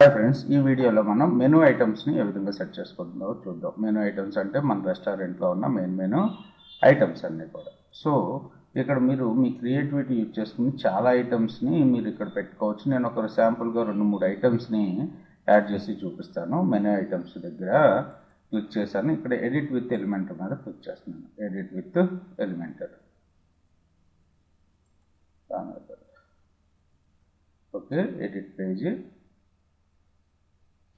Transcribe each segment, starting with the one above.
Hi friends, ఈ వీడియోలో మనం మెనూ ఐటమ్స్ని ఏ విధంగా సెట్ చేసుకుంటుందో చూద్దాం. మెనూ ఐటమ్స్ అంటే మన రెస్టారెంట్లో ఉన్న మెనూ ఐటమ్స్ అన్నీ కూడా. సో ఇక్కడ మీరు మీ క్రియేటివిటీ యూజ్ చేసుకుని చాలా ఐటమ్స్ని మీరు ఇక్కడ పెట్టుకోవచ్చు. నేను ఒక శాంపుల్గా 2-3 ఐటమ్స్ని యాడ్ చేసి చూపిస్తాను. మెనూ ఐటమ్స్ దగ్గర క్లిక్ చేశాను. ఇక్కడ ఎడిట్ విత్ ఎలిమెంటర్ మీద క్లిక్ చేస్తున్నాను. Edit with Elementor, okay. Edit page,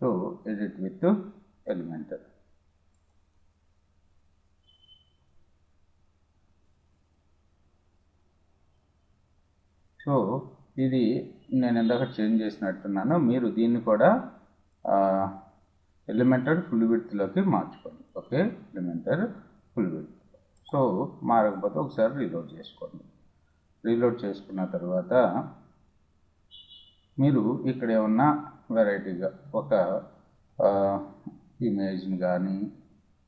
so edit with Elementor. So ఇది నేను ఇందాక చేంజ్ చేసినట్టున్నాను. మీరు దీన్ని కూడా ఎలిమెంటర్ ఫుల్ విడ్త్లోకి మార్చుకోండి. Okay, Elementor full width. So మారకపోతే ఒకసారి రీలోడ్ చేసుకోండి. రీలోడ్ చేసుకున్న తర్వాత మీరు ఇక్కడ ఏమన్నా వెరైటీగా ఒక ఇమేజ్ని కానీ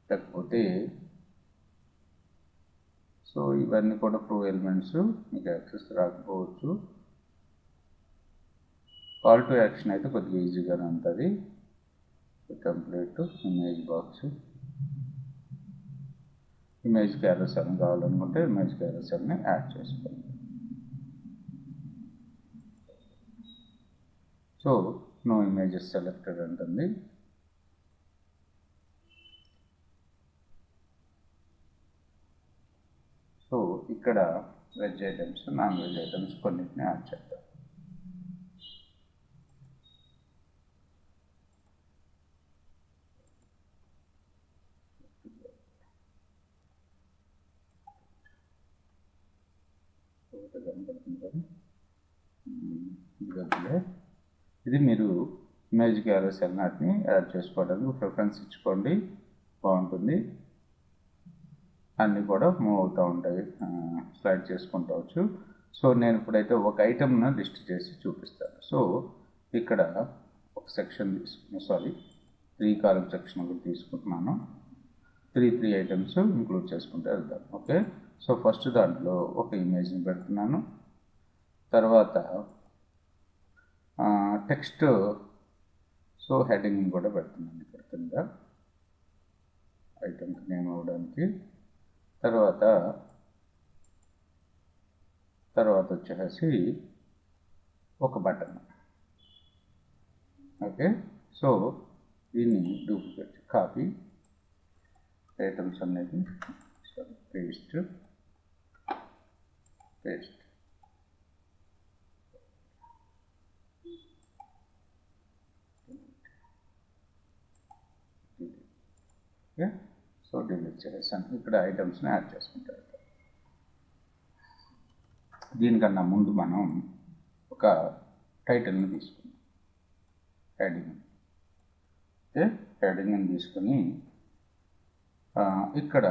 లేకపోతే సో ఇవన్నీ కూడా ప్రో ఎలిమెంట్స్, మీకు యాక్సెస్ రాకపోవచ్చు. కాల్ టు యాక్షన్ అయితే కొద్దిగా ఈజీగానే ఉంటుంది. టెంప్లెట్ ఇమేజ్ బాక్స్, ఇమేజ్ క్యారసెల్ కావాలనుకుంటే ఇమేజ్ క్యారసెల్ని యాడ్ చేసుకోండి. సో నో ఇమేజెస్ సెలెక్టెడ్ ఉంటుంది. సో ఇక్కడ veg items, non veg items కొన్నిటిని యాడ్ చేద్దాం. ఇది మీరు ఇమేజ్ క్యారసెల్ నాటిని యాడ్ చేసుకోవడానికి ప్రిఫరెన్స్ ఇచ్చుకోండి, బాగుంటుంది. అన్నీ కూడా మూవ్ అవుతూ ఉంటాయి, స్లైడ్ చేసుకుంటవచ్చు. సో నేను ఇప్పుడైతే ఒక ఐటమ్ను లిస్ట్ చేసి చూపిస్తాను. సో ఇక్కడ ఒక సెక్షన్ తీసుకుని 3 కాలమ్ సెక్షన్ ఒకటి తీసుకుంటున్నాను. 3 ఐటమ్స్ ఇంక్లూడ్ చేసుకుంటూ వెళ్దాం. ఓకే, సో ఫస్ట్ దాంట్లో ఒక ఇమేజ్ని పెడుతున్నాను. తర్వాత టెక్స్ట్, సో హెడ్డింగ్ని కూడా పెడుతున్నాను ఇక్కడ కింద ఐటమ్కి నేమ్ అవ్వడానికి. తర్వాత వచ్చేసి ఒక బటన్. ఓకే, సో దీన్ని డూప్లికేట్ కాపీ ఐటమ్స్ అనేది పేస్ట్. ఓకే, సో డిలీట్ చేసాను. ఇక్కడ ఐటమ్స్ని యాడ్ చేసుకుంటారు. దీనికన్నా ముందు మనం ఒక టైటిల్ని తీసుకుందాం, హెడ్డింగ్. ఓకే, హెడ్డింగ్ని తీసుకుని ఇక్కడ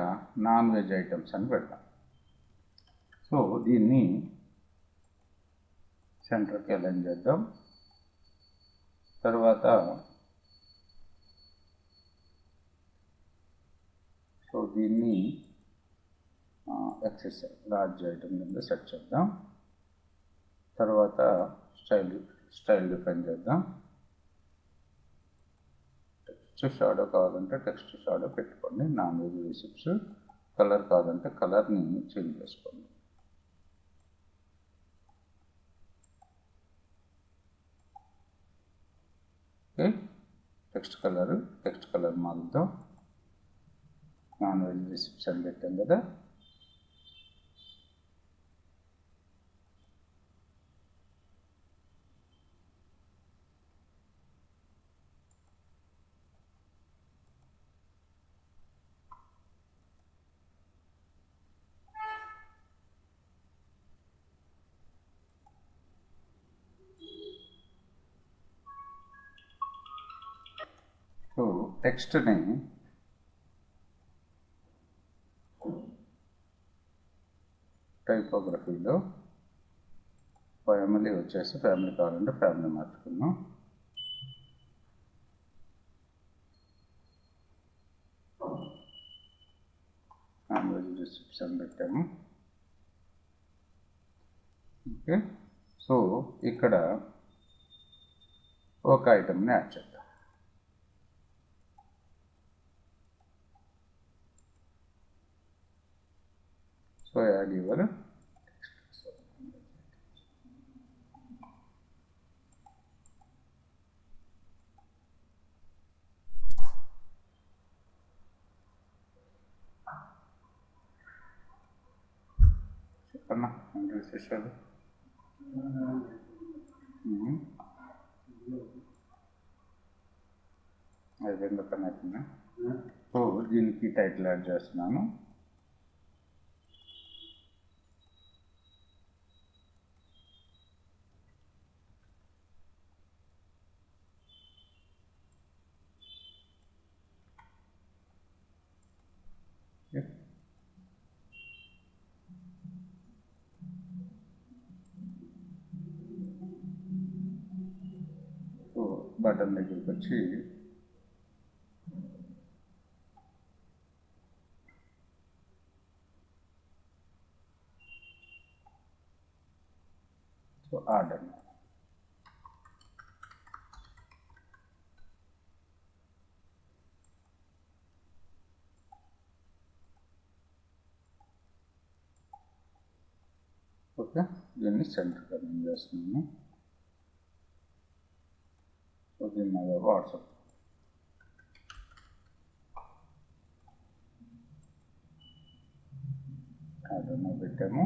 నాన్ వెజ్ ఐటమ్స్ అని పెడతాం. సో దీన్ని సెంటర్కి అలైన్ చేద్దాం. తర్వాత సో దీన్ని ఎక్సెసరీ లార్జ్ ఐటమ్ కింద సెట్ చేద్దాం. తర్వాత స్టైల్ డిఫైన్ చేద్దాం. టెక్స్ట్ షాడో కావాలంటే టెక్స్ట్ షాడో పెట్టుకోండి. Non veg recipes. కలర్ కావాలంటే కలర్ని చేంజ్ చేసుకోండి. ఓకే, టెక్స్ట్ కలర్ మారుద్దాం. నాన్ వెజ్ రెసిప్ట్స్ అని పెట్టాం కదా. సో టెక్స్ట్ని టైపోగ్రఫీలో ఫ్యామిలీ వచ్చేసి ఫ్యామిలీ కావాలంటే ఫ్యామిలీ మార్చుకుందాం. నాన్ వెజ్ రెసిప్ట్స్ అని పెట్టాము. ఓకే, సో ఇక్కడ ఒక ఐటమ్ని యాడ్ చేద్దాం. సో యాడ్ యువర్ చెప్పన్నా అంటే విశేషాలు. అయిపోయింది పని అయిపోయిందా? సో దీనికి టైటిల్ యాడ్ చేస్తున్నాను. సో బటన్ దగ్గరికి వచ్చి సో ఆర్డర్ ఓకే. దీన్ని సెంటర్ కన్వీన్ చేస్తున్నాను. సో దీన్ని వాట్సాప్ ఆర్డర్లో పెట్టాము.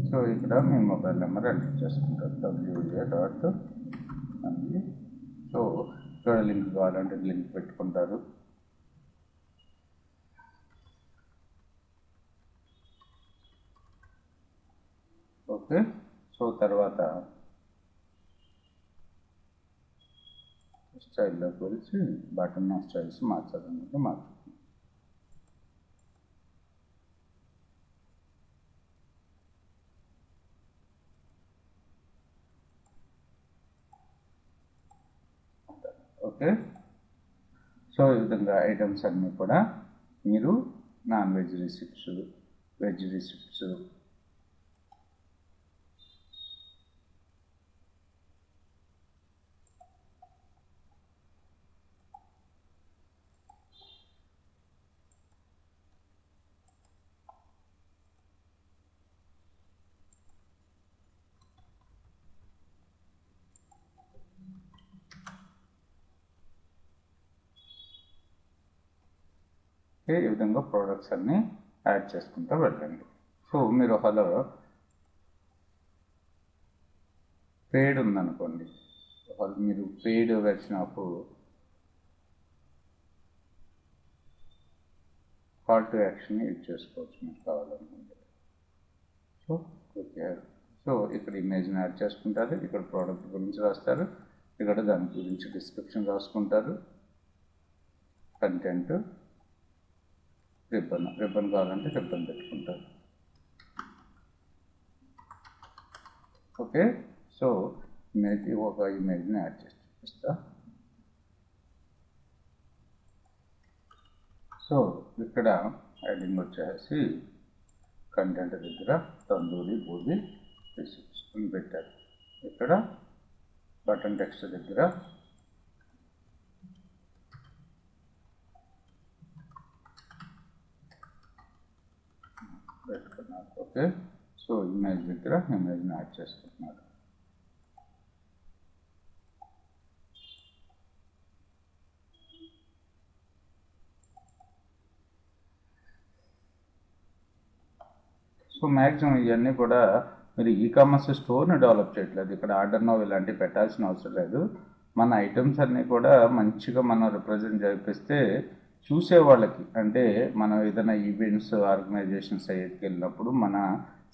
సో ఇక్కడ మీ మొబైల్ నెంబర్ ఎంటర్ చేసుకుంటారు WA.అని. సో ఇక్కడ లింక్ కావాలంటే లింక్ పెట్టుకుంటారు. ఓకే. సో తర్వాత స్టైల్లోకి వచ్చి బటన్ స్టైల్స్ మార్చాలనుకుంటే మార్చుకుంటాం. ఓకే. సో ఈ విధంగా ఐటమ్స్ అన్నీ కూడా మీరు non veg receipts, veg receipts, ఈ విధంగా ప్రోడక్ట్స్ అన్నీ యాడ్ చేసుకుంటూ వెళ్ళండి. సో మీరు హలో పెయిడ్ ఉందనుకోండి, మీరు paid version of call to action use చేసుకోవచ్చు మీకు కావాలనుకుంటే. So okay. సో ఇక్కడ ఇమేజ్ని యాడ్ చేసుకుంటారు, ఇక్కడ ప్రోడక్ట్ గురించి రాస్తారు, ఇక్కడ దాని గురించి డిస్క్రిప్షన్ రాసుకుంటారు, కంటెంట్, రిబ్బన్ కావాలంటే రిబ్బన్ పెట్టుకుంటారు. ఓకే. సో ఒక ఇమేజ్ని యాడ్ చేసి చూపిస్తా. సో ఇక్కడ హెడ్డింగ్ వచ్చేసి కంటెంట్ దగ్గర తందూరి బూది రిసిప్ట్స్ అని పెట్టారు. ఇక్కడ బటన్ టెక్స్ట్ దగ్గర పెట్టుకున్నారు. ఓకే. సో ఇమేజ్ దగ్గర ఇమేజ్ని యాడ్ చేసుకుంటున్నారు. సో మ్యాక్సిమం ఇవన్నీ కూడా మీరు ఈకామర్స్ స్టోర్ని డెవలప్ చేయట్లేదు. ఇక్కడ ఆర్డర్ నౌ ఇలాంటివి పెట్టాల్సిన అవసరం లేదు. మన ఐటమ్స్ అన్నీ కూడా మంచిగా మనం రిప్రజెంట్ చేపిస్తే చూసే వాళ్ళకి, అంటే మనం ఏదైనా ఈవెంట్స్ ఆర్గనైజేషన్స్ అయ్యేకి వెళ్ళినప్పుడు మన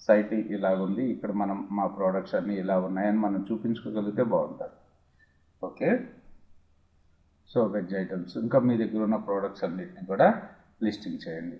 సైట్ ఇలాగుంది, ఇక్కడ మనం మా ప్రోడక్ట్స్ అన్నీ ఇలా ఉన్నాయని మనం చూపించుకోగలిగితే బాగుంటుంది. ఓకే. సో వెజ్ ఐటమ్స్ ఇంకా మీ దగ్గర ఉన్న ప్రోడక్ట్స్ అన్నిటిని కూడా లిస్టింగ్ చేయండి.